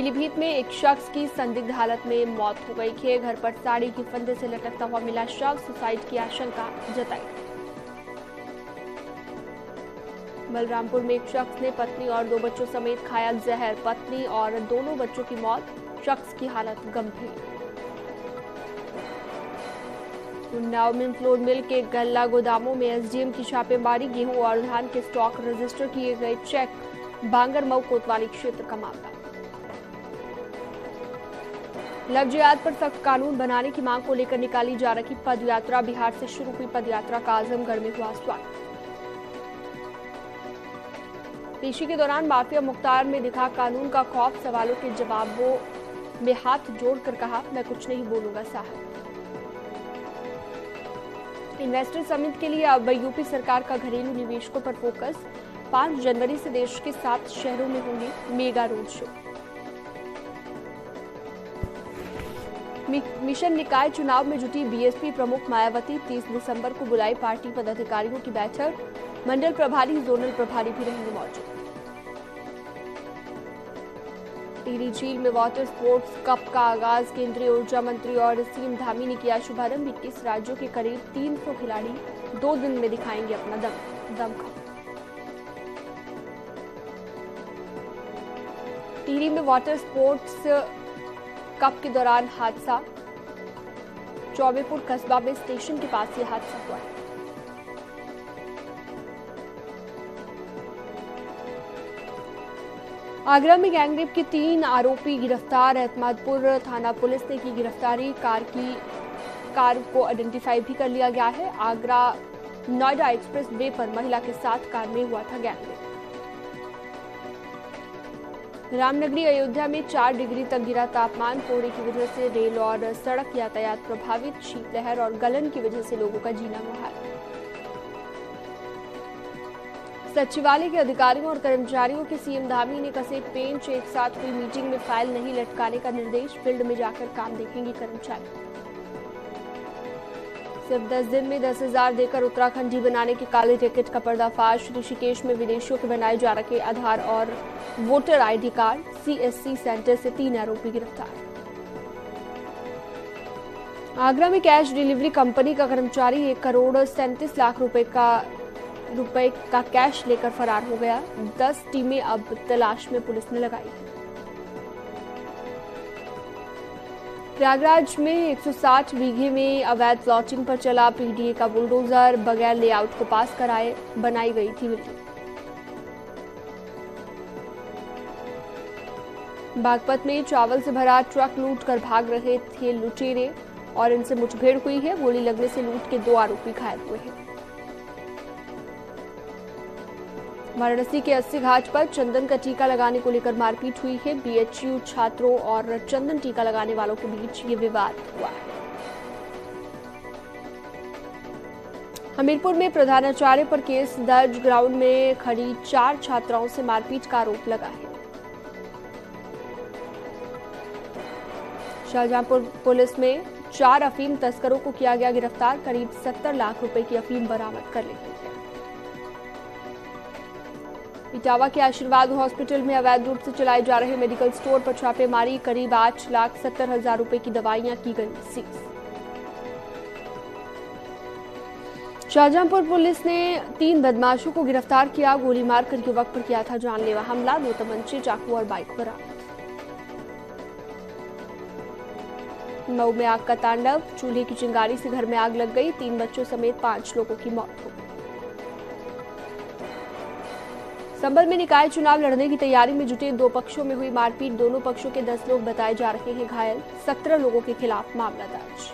पीलीभीत में एक शख्स की संदिग्ध हालत में मौत हो गई है। घर पर साड़ी के फंदे से लटकता हुआ मिला शव, सुसाइड की आशंका जताई। बलरामपुर में एक शख्स ने पत्नी और 2 बच्चों समेत खाया जहर, पत्नी और दोनों बच्चों की मौत, शख्स की हालत गंभीर। उन्नाव में फ्लोर मिल के गल्ला गोदामों में एसडीएम की छापेमारी, गेहूं और धान के स्टॉक रजिस्टर किए गए चेक, बांगरमऊ कोतवाली क्षेत्र का मामला। लव जिहाद पर सख्त कानून बनाने की मांग को लेकर निकाली जा रही पदयात्रा, बिहार से शुरू हुई पदयात्रा का आजमगढ़ में हुआ स्वागत। पेशी के दौरान माफिया मुख्तार में दिखा कानून का खौफ, सवालों के जवाबों में हाथ जोड़कर कहा, मैं कुछ नहीं बोलूंगा साहब। इन्वेस्टर समिट के लिए अब यूपी सरकार का घरेलू निवेशकों पर फोकस। 5 जनवरी से देश के 7 शहरों में होंगे मेगा रोड शो। मिशन निकाय चुनाव में जुटी बीएसपी प्रमुख मायावती, 30 दिसंबर को बुलाई पार्टी पदाधिकारियों की बैठक। मंडल प्रभारी, जोनल प्रभारी भी रहेंगे मौजूद। टिहरी झील में वाटर स्पोर्ट्स कप का आगाज, केंद्रीय ऊर्जा मंत्री और सीएम धामी ने किया शुभारंभ। 21 राज्यों के करीब 300 खिलाड़ी 2 दिन में दिखाएंगे अपना दमखम। टिहरी में वाटर स्पोर्ट्स कप के दौरान हादसा, चौबेपुर कस्बा में स्टेशन के पास ये हादसा हुआ है। आगरा में गैंगरेप के 3 आरोपी गिरफ्तार, एतमादपुर थाना पुलिस ने की गिरफ्तारी। कार को आइडेंटिफाई भी कर लिया गया है। आगरा नोएडा एक्सप्रेस वे पर महिला के साथ कार में हुआ था गैंगरेप। रामनगरी अयोध्या में 4 डिग्री तक गिरा तापमान, कोहरे की वजह से रेल और सड़क यातायात प्रभावित, शीतलहर और गलन की वजह से लोगों का जीना मुहाल। सचिवालय के अधिकारियों और कर्मचारियों के सीएम धामी ने कसे पेंच, एक साथ हुई मीटिंग में फाइल नहीं लटकाने का निर्देश, फील्ड में जाकर काम देखेंगे कर्मचारी। सिर्फ 10 दिन में 10,000 देकर उत्तराखंडी बनाने के काले टिकट का पर्दाफाश, ऋषिकेश में विदेशियों के बनाए जा रहे आधार और voter ID card, CSC centre से 3 आरोपी गिरफ्तार। आगरा में कैश डिलीवरी कंपनी का कर्मचारी 1 करोड़ 37 लाख रुपए का कैश लेकर फरार हो गया। 10 टीमें अब तलाश में पुलिस ने लगाई है। प्रयागराज में 160 बीघे में अवैध प्लॉटिंग पर चला पीडीए का बुलडोजर, बगैर लेआउट को पास कराए बनाई गई थी बिल्डिंग। बागपत में चावल से भरा ट्रक लूट कर भाग रहे थे लुटेरे और इनसे मुठभेड़ हुई है। गोली लगने से लूट के 2 आरोपी घायल हुए हैं। वाराणसी के 80 घाट पर चंदन का टीका लगाने को लेकर मारपीट हुई है। बीएचयू छात्रों और चंदन टीका लगाने वालों के बीच ये विवाद हुआ है। हमीरपुर में प्रधानाचार्य पर केस दर्ज, ग्राउंड में खड़ी 4 छात्राओं से मारपीट का आरोप लगा है। शाहजहांपुर पुलिस में 4 अफीम तस्करों को किया गया गिरफ्तार, करीब 70 लाख रुपए की अफीम बरामद कर ली गई है। इटावा के आशीर्वाद हॉस्पिटल में अवैध रूप से चलाए जा रहे मेडिकल स्टोर पर छापेमारी, करीब 8,70,000 रुपए की दवाइयां की गई सीज। शाहजहांपुर पुलिस ने 3 बदमाशों को गिरफ्तार किया, गोली मारकर युवक पर किया था जानलेवा हमला, 2 तमंचे, चाकू और बाइक बरामद। मऊ में आग का तांडव, चूल्हे की चिंगारी से घर में आग लग गई, 3 बच्चों समेत 5 लोगों की मौत हो गई। संभल में निकाय चुनाव लड़ने की तैयारी में जुटे 2 पक्षों में हुई मारपीट, दोनों पक्षों के 10 लोग बताए जा रहे हैं घायल, 17 लोगों के खिलाफ मामला दर्ज।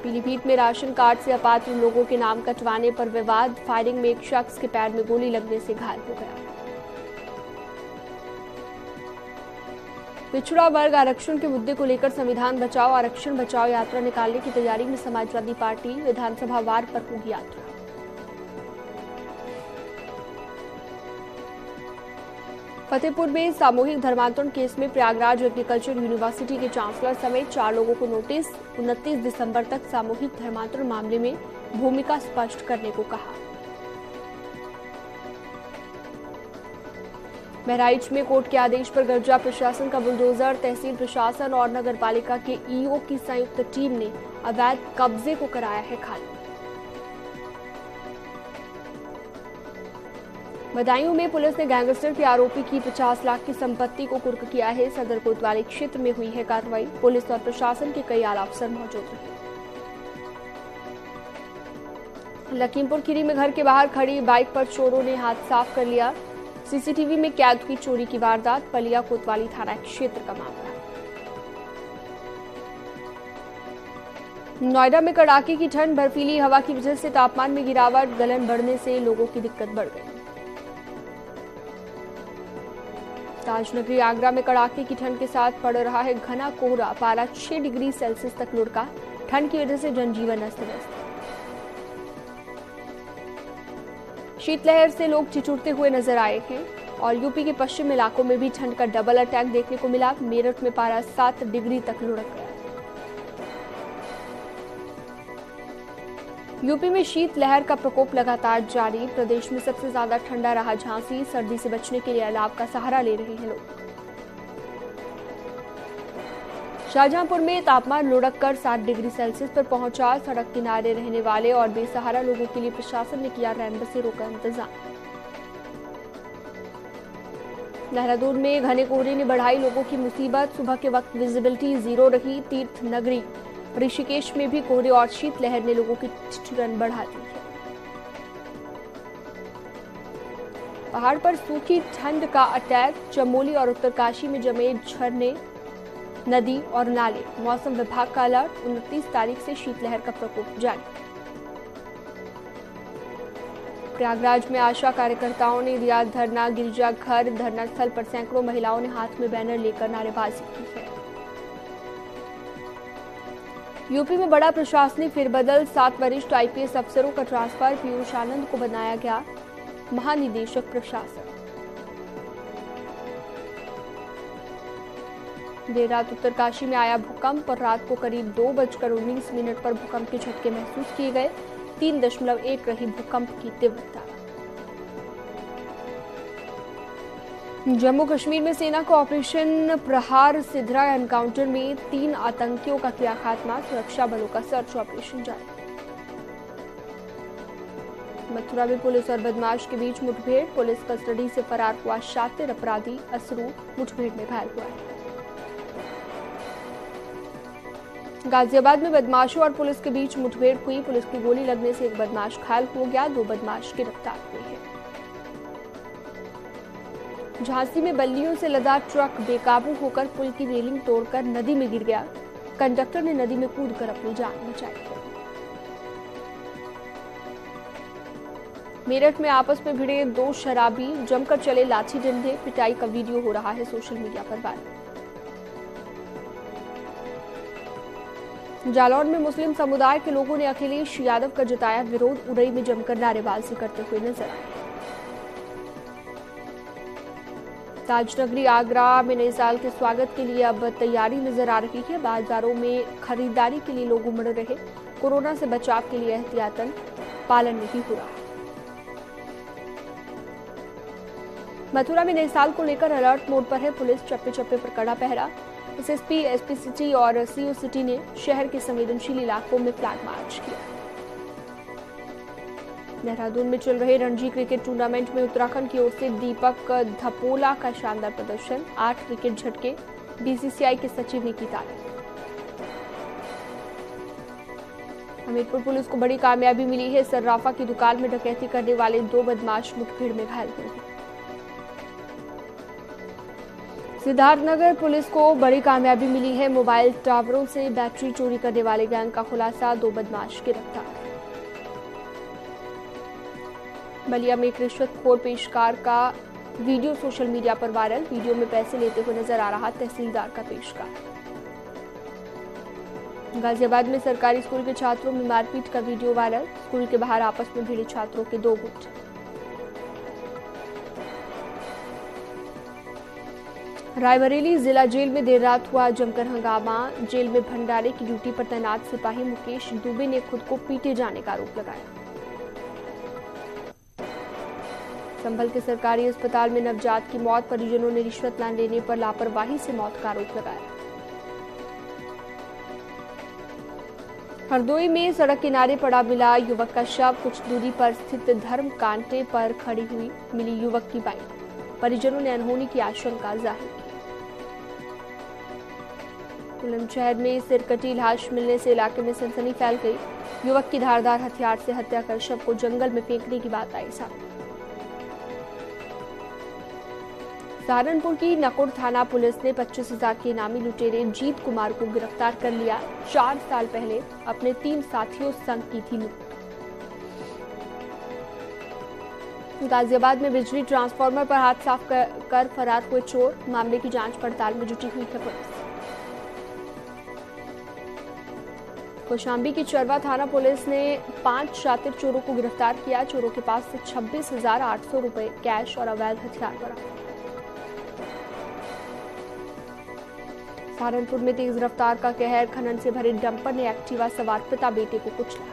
पीलीभीत में राशन कार्ड से अपात्र लोगों के नाम कटवाने पर विवाद, फायरिंग में एक शख्स के पैर में गोली लगने से घायल हो गया। पिछड़ा वर्ग आरक्षण के मुद्दे को लेकर संविधान बचाओ आरक्षण बचाओ यात्रा निकालने की तैयारी में समाजवादी पार्टी, विधानसभा वार पर होगी यात्रा। फतेहपुर में सामूहिक धर्मांतरण केस में प्रयागराज एग्रीकल्चर यूनिवर्सिटी के चांसलर समेत 4 लोगों को नोटिस, 29 दिसंबर तक सामूहिक धर्मांतरण मामले में भूमिका स्पष्ट करने को कहा। बहराइच में कोर्ट के आदेश पर गरजा प्रशासन का बुलडोजर, तहसील प्रशासन और नगरपालिका के ईओ की संयुक्त टीम ने अवैध कब्जे को कराया है खाली। बदायूं में पुलिस ने गैंगस्टर के आरोपी की 50 लाख की संपत्ति को कुर्क किया है। सदर कोतवाली क्षेत्र में हुई है कार्रवाई। पुलिस और प्रशासन के कई आला अफसर मौजूद रहे। लखीमपुर खीरी में घर के बाहर खड़ी बाइक पर चोरों ने हाथ साफ कर लिया। सीसीटीवी में कैद हुई चोरी की वारदात। पलिया कोतवाली थाना क्षेत्र का मामला। नोएडा में कड़ाके की ठंड, बर्फीली हवा की वजह से तापमान में गिरावट, गलन बढ़ने से लोगों की दिक्कत बढ़ गई। ताजनगरी आगरा में कड़ाके की ठंड के साथ पड़ रहा है घना कोहरा। पारा 6 डिग्री सेल्सियस तक लुढ़का। ठंड की वजह से जनजीवन अस्त व्यस्त। शीतलहर से लोग ठिठुरते हुए नजर आए हैं और यूपी के पश्चिम इलाकों में भी ठंड का डबल अटैक देखने को मिला। मेरठ में पारा 7 डिग्री तक लुढ़क गया। यूपी में शीतलहर का प्रकोप लगातार जारी। प्रदेश में सबसे ज्यादा ठंडा रहा झांसी। सर्दी से बचने के लिए अलाव का सहारा ले रहे हैं लोग। शाहजहांपुर में तापमान लुढ़ककर 7 डिग्री सेल्सियस पर पहुंचा। सड़क किनारे रहने वाले और बेसहारा लोगों के लिए प्रशासन ने किया रैन बसेरों का इंतजाम। देहरादून में घने कोहरे ने बढ़ाई लोगों की मुसीबत। सुबह के वक्त विजिबिलिटी 0 रही। तीर्थ नगरी ऋषिकेश में भी कोहरे और शीतलहर ने लोगों की ठिठुरन बढ़ा दी है। पहाड़ पर सूखी ठंड का अटैक। चमोली और उत्तरकाशी में जमे झरने, नदी और नाले। मौसम विभाग का अलर्ट। 29 तारीख से शीतलहर का प्रकोप जारी। प्रयागराज में आशा कार्यकर्ताओं ने दिया धरना। गिरिजाघर धरना स्थल पर सैकड़ों महिलाओं ने हाथ में बैनर लेकर नारेबाजी की है। यूपी में बड़ा प्रशासनिक फेरबदल। 7 वरिष्ठ आईपीएस अफसरों का ट्रांसफर। पीयूष आनंद को बनाया गया महानिदेशक प्रशासन। देर रात उत्तरकाशी में आया भूकंप और रात को करीब 2:19 पर भूकंप के झटके महसूस किए गए। 3.1 रही भूकंप की तीव्रता। जम्मू कश्मीर में सेना को ऑपरेशन प्रहार सिद्धरा एनकाउंटर में 3 आतंकियों का किया खात्मा। सुरक्षा बलों का सर्च ऑपरेशन जारी। मथुरा में पुलिस और बदमाश के बीच मुठभेड़। पुलिस कस्टडी से फरार हुआ शातिर अपराधी असरू मुठभेड़ में घायल हुआ है। गाजियाबाद में बदमाशों और पुलिस के बीच मुठभेड़ हुई। पुलिस की गोली लगने से एक बदमाश घायल हो गया। 2 बदमाश गिरफ्तार हुए हैं। झांसी में बल्लियों से लदा ट्रक बेकाबू होकर पुल की रेलिंग तोड़कर नदी में गिर गया। कंडक्टर ने नदी में कूदकर अपनी जान बचाई है। मेरठ में आपस में भिड़े 2 शराबी, जमकर चले लाठी डंडे। पिटाई का वीडियो हो रहा है सोशल मीडिया पर वायरल। जालौर में मुस्लिम समुदाय के लोगों ने अखिलेश यादव का जताया विरोध। उरई में जमकर नारेबाजी करते हुए नजर आए। ताजनगरी आगरा में नए साल के स्वागत के लिए अब तैयारी नजर आ रही है। बाजारों में खरीदारी के लिए लोग उमड़ रहे। कोरोना से बचाव के लिए एहतियातन पालन नहीं हो रहा। मथुरा में नए साल को लेकर अलर्ट मोड पर है पुलिस। चप्पे चप्पे पर कड़ा पहरा। एसएसपी, एसपी सिटी और सीओ सिटी ने शहर के संवेदनशील इलाकों में फ्लैग मार्च किया। देहरादून में चल रहे रणजी क्रिकेट टूर्नामेंट में उत्तराखंड की ओर से दीपक धपोला का शानदार प्रदर्शन। 8 विकेट झटके। बीसीसीआई के सचिव ने की तारीफ। हमीरपुर पुलिस को बड़ी कामयाबी मिली है। सर्राफा की दुकान में डकैती करने वाले 2 बदमाश मुठभेड़ में घायल हुए हैं। सिद्धार्थनगर पुलिस को बड़ी कामयाबी मिली है। मोबाइल टावरों से बैटरी चोरी करने वाले गैंग का खुलासा। 2 बदमाश गिरफ्तार। बलिया में एक रिश्वतखोर पेशकार का वीडियो सोशल मीडिया पर वायरल। वीडियो में पैसे लेते हुए नजर आ रहा तहसीलदार का पेशकार। गाजियाबाद में सरकारी स्कूल के छात्रों में मारपीट का वीडियो वायरल। स्कूल के बाहर आपस में भिड़े छात्रों के 2 गुट। रायबरेली जिला जेल में देर रात हुआ जमकर हंगामा। जेल में भंडारे की ड्यूटी पर तैनात सिपाही मुकेश दुबे ने खुद को पीटे जाने का आरोप लगाया। संभल के सरकारी अस्पताल में नवजात की मौत, परिजनों ने रिश्वत न लेने पर लापरवाही से मौत का आरोप लगाया। हरदोई में सड़क किनारे पड़ा मिला युवक का शव, कुछ दूरी पर स्थित धर्म कांटे पर खड़ी हुई मिली युवक की बाइक, परिजनों ने अनहोनी की आशंका जाहिर की। बुलंदशहर में सिरकटी लाश मिलने से इलाके में सनसनी फैल गई। युवक की धारदार हथियार से हत्या कर शव को जंगल में फेंकने की बात आई सामने। सहारनपुर की नकुड़ थाना पुलिस ने 25,000 के इनामी लुटेरे जीत कुमार को गिरफ्तार कर लिया। 4 साल पहले अपने 3 साथियों संग की थी लूट। गाजियाबाद में बिजली ट्रांसफार्मर पर हाथ साफ कर फरार हुए चोर, मामले की जांच पड़ताल में जुटी हुई है पुलिस। कौशाम्बी की चरवा थाना पुलिस ने 5 शातिर चोरों को गिरफ्तार किया। चोरों के पास से 26,800 रुपए कैश और अवैध हथियार बरामद। सहारनपुर में तेज रफ्तार का कहर, खनन से भरे डंपर ने एक्टिवा सवार पिता बेटे को कुचला।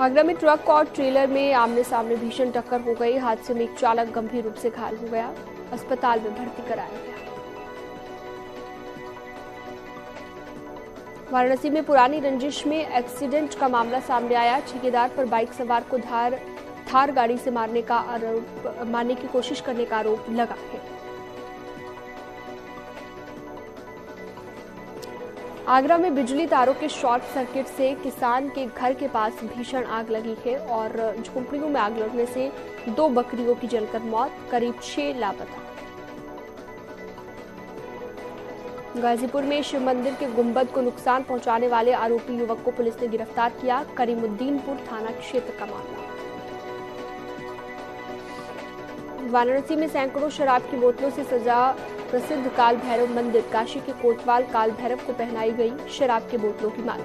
आगरा में ट्रक और ट्रेलर में आमने सामने भीषण टक्कर हो गई। हादसे में एक चालक गंभीर रूप से घायल हो गया, अस्पताल में भर्ती कराया गया। वाराणसी में पुरानी रंजिश में एक्सीडेंट का मामला सामने आया। ठेकेदार पर बाइक सवार को थार गाड़ी से मारने की कोशिश करने का आरोप लगा है। आगरा में बिजली तारों के शॉर्ट सर्किट से किसान के घर के पास भीषण आग लगी है और झोंपड़ियों में आग लगने से 2 बकरियों की जलकर मौत, करीब 6 लापता। गाजीपुर में शिव मंदिर के गुंबद को नुकसान पहुंचाने वाले आरोपी युवक को पुलिस ने गिरफ्तार किया। करीमुद्दीनपुर थाना क्षेत्र का मामला। वाराणसी में सैकड़ों शराब की बोतलों से सजा प्रसिद्ध काल भैरव मंदिर, काशी के कोतवाल काल भैरव को पहनाई गई शराब की बोतलों की माला।